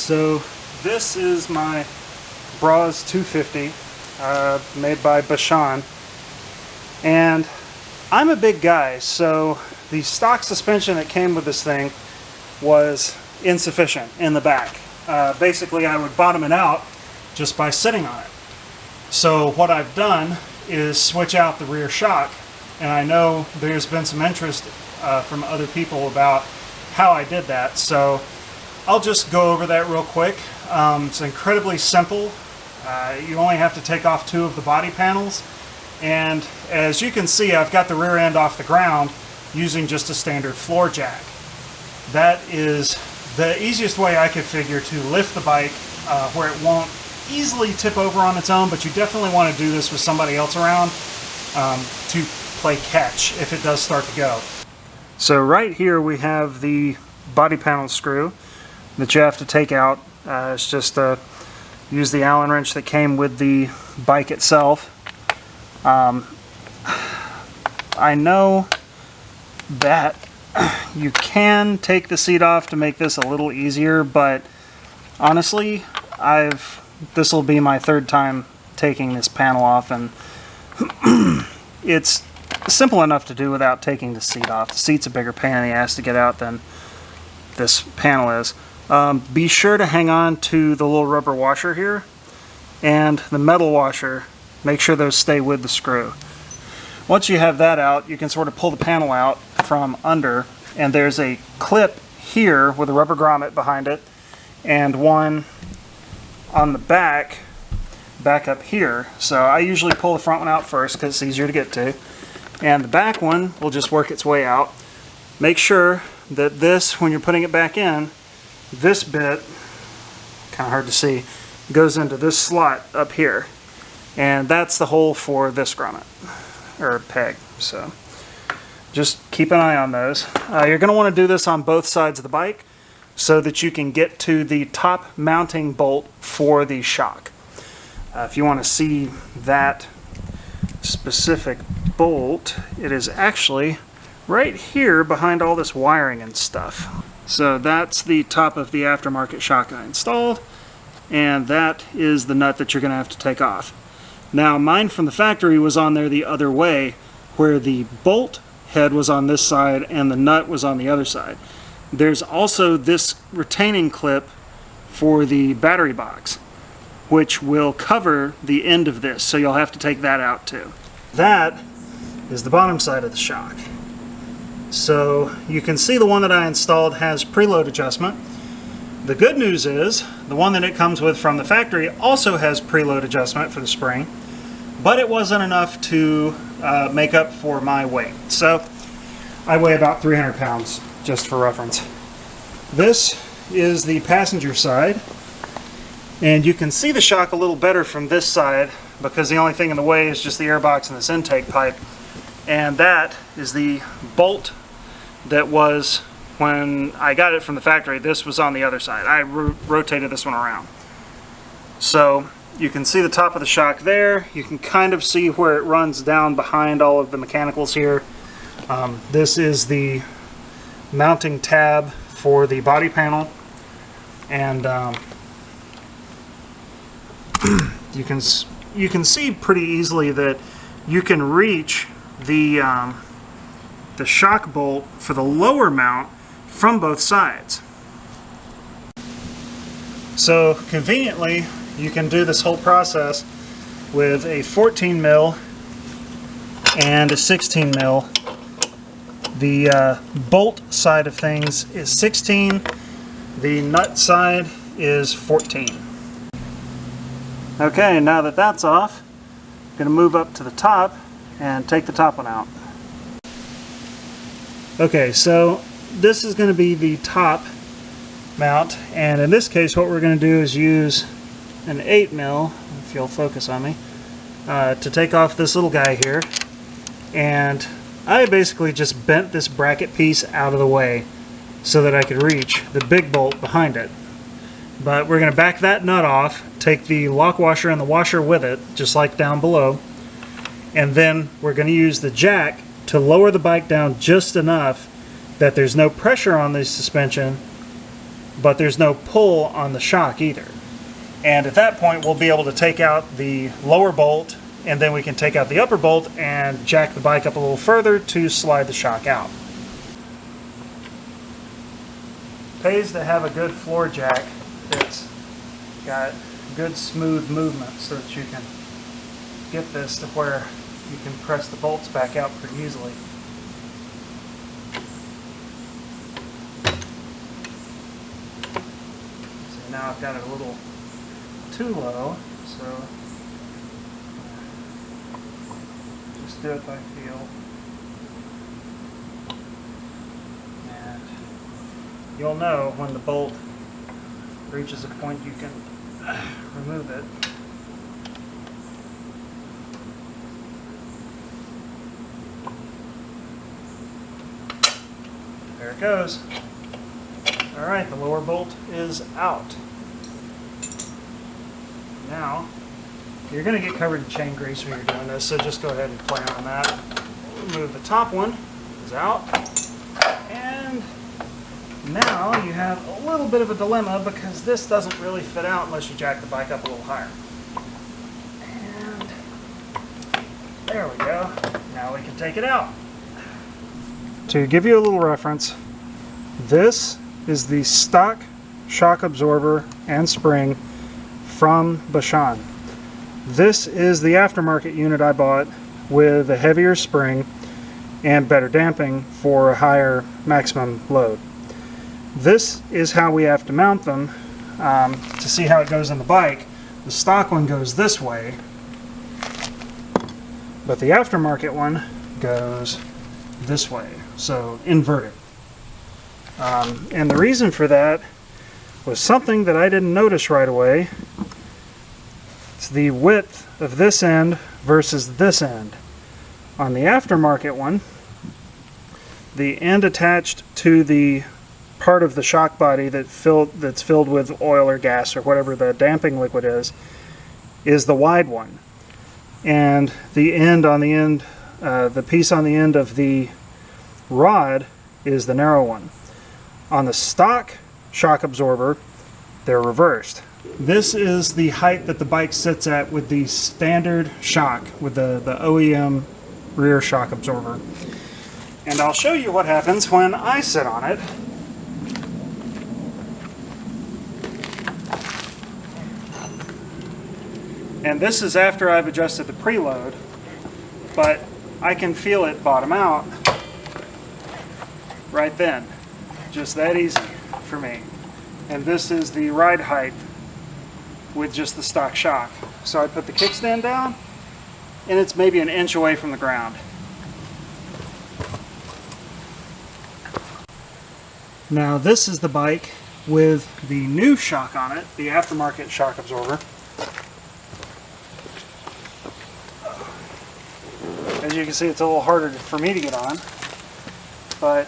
So this is my Brozz 250 made by Bashan, and I'm a big guy, so the stock suspension that came with this thing was insufficient in the back. Basically I would bottom it out just by sitting on it. So what I've done is switch out the rear shock, and I know there's been some interest from other people about how I did that, so I'll just go over that real quick. It's incredibly simple. You only have to take off 2 of the body panels, and as you can see, I've got the rear end off the ground using just a standard floor jack. That is the easiest way I could figure to lift the bike where it won't easily tip over on its own, but you definitely want to do this with somebody else around to play catch if it does start to go. So right here we have the body panel screw that you have to take out. It's just use the Allen wrench that came with the bike itself. I know that you can take the seat off to make this a little easier, but honestly, this will be my 3rd time taking this panel off, and it's simple enough to do without taking the seat off. The seat's a bigger pain in the ass to get out than this panel is. Be sure to hang on to the little rubber washer here and the metal washer. Make sure those stay with the screw. Once you have that out, you can sort of pull the panel out from under, and there's a clip here with a rubber grommet behind it and one on the back up here. So I usually pull the front one out first because it's easier to get to, and the back one will just work its way out. Make sure that this, when you're putting it back in, this bit, kind of hard to see, goes into this slot up here, and that's the hole for this grommet or peg. So just keep an eye on those. You're going to want to do this on both sides of the bike so that you can get to the top mounting bolt for the shock. If you want to see that specific bolt, it is actually right here behind all this wiring and stuff. So that's the top of the aftermarket shock I installed, and that is the nut that you're going to have to take off. Now mine from the factory was on there the other way, where the bolt head was on this side and the nut was on the other side. There's also this retaining clip for the battery box, which will cover the end of this, so you'll have to take that out too. That is the bottom side of the shock. So you can see the one that I installed has preload adjustment. The good news is the one that it comes with from the factory also has preload adjustment for the spring, but it wasn't enough to make up for my weight. So I weigh about 300 pounds, just for reference. This is the passenger side, and you can see the shock a little better from this side because the only thing in the way is just the airbox and this intake pipe. And that is the bolt that was, when I got it from the factory, this was on the other side. I rotated this one around. So you can see the top of the shock there. You can kind of see where it runs down behind all of the mechanicals here. This is the mounting tab for the body panel, and you can see pretty easily that you can reach the shock bolt for the lower mount from both sides. So conveniently, you can do this whole process with a 14 mil and a 16 mil. The bolt side of things is 16, the nut side is 14. Okay, now that that's off, I'm going to move up to the top and take the top one out. Okay, so this is going to be the top mount, and in this case what we're going to do is use an 8 mil, if you'll focus on me, to take off this little guy here. And I basically just bent this bracket piece out of the way so that I could reach the big bolt behind it. But we're going to back that nut off, take the lock washer and the washer with it, just like down below, and then we're going to use the jack to lower the bike down just enough that there's no pressure on the suspension but there's no pull on the shock either. And at that point, we'll be able to take out the lower bolt, and then we can take out the upper bolt and jack the bike up a little further to slide the shock out. Pays to have a good floor jack that's got good smooth movement so that you can get this to where you can press the bolts back out pretty easily. So now I've got it a little too low, so just do it by feel. And you'll know when the bolt reaches a point you can remove it. There it goes. Alright, the lower bolt is out. Now, you're going to get covered in chain grease when you're doing this, so just go ahead and plan on that. Remove the top one, is out. And now you have a little bit of a dilemma because this doesn't really fit out unless you jack the bike up a little higher. And there we go. Now we can take it out. To give you a little reference, this is the stock shock absorber and spring from Brozz. This is the aftermarket unit I bought with a heavier spring and better damping for a higher maximum load. This is how we have to mount them to see how it goes on the bike. The stock one goes this way, but the aftermarket one goes this way, so inverted. And the reason for that was something that I didn't notice right away. It's the width of this end versus this end. On the aftermarket one, the end attached to the part of the shock body that's filled with oil or gas or whatever the damping liquid is the wide one. And the end on the end, the piece on the end of the rod is the narrow one. On the stock shock absorber, they're reversed. This is the height that the bike sits at with the standard shock, with the OEM rear shock absorber. And I'll show you what happens when I sit on it. And this is after I've adjusted the preload, but I can feel it bottom out right then. Just that easy for me. And this is the ride height with just the stock shock. So I put the kickstand down, and it's maybe an inch away from the ground. Now this is the bike with the new shock on it, the aftermarket shock absorber. As you can see, it's a little harder for me to get on, but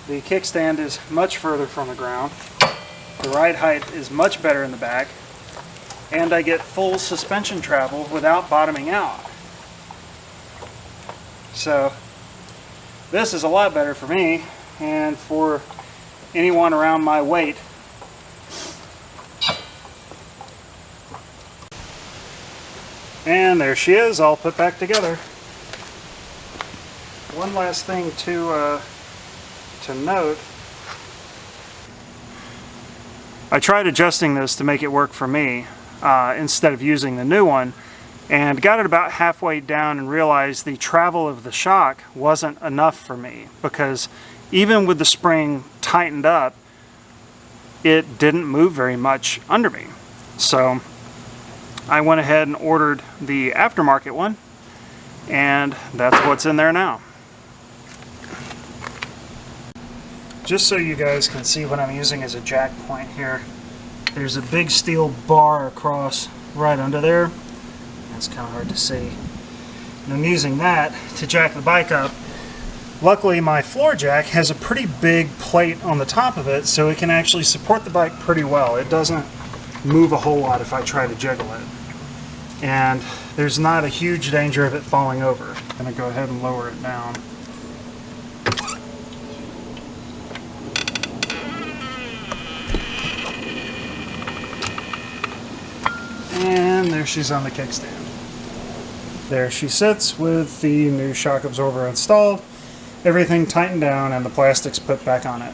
the kickstand is much further from the ground. The ride height is much better in the back, and I get full suspension travel without bottoming out. So this is a lot better for me and for anyone around my weight. And there she is, all put back together. One last thing to note. I tried adjusting this to make it work for me instead of using the new one, and got it about halfway down and realized the travel of the shock wasn't enough for me, because even with the spring tightened up, it didn't move very much under me. So I went ahead and ordered the aftermarket one, and that's what's in there now. Just so you guys can see what I'm using as a jack point here, there's a big steel bar across right under there. That's kind of hard to see. And I'm using that to jack the bike up. Luckily, my floor jack has a pretty big plate on the top of it, so it can actually support the bike pretty well. It doesn't move a whole lot if I try to jiggle it. And there's not a huge danger of it falling over. I'm going to go ahead and lower it down. And there she's on the kickstand. There she sits with the new shock absorber installed, everything tightened down, and the plastics put back on it.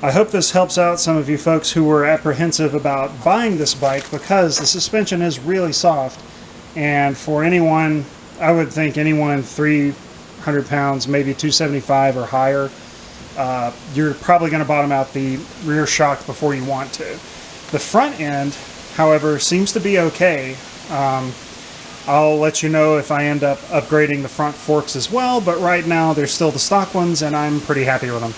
I hope this helps out some of you folks who were apprehensive about buying this bike, because the suspension is really soft, and for anyone, I would think anyone 300 pounds, maybe 275 or higher, you're probably going to bottom out the rear shock before you want to. The front end, however, seems to be okay. I'll let you know if I end up upgrading the front forks as well, but right now they're still the stock ones and I'm pretty happy with them.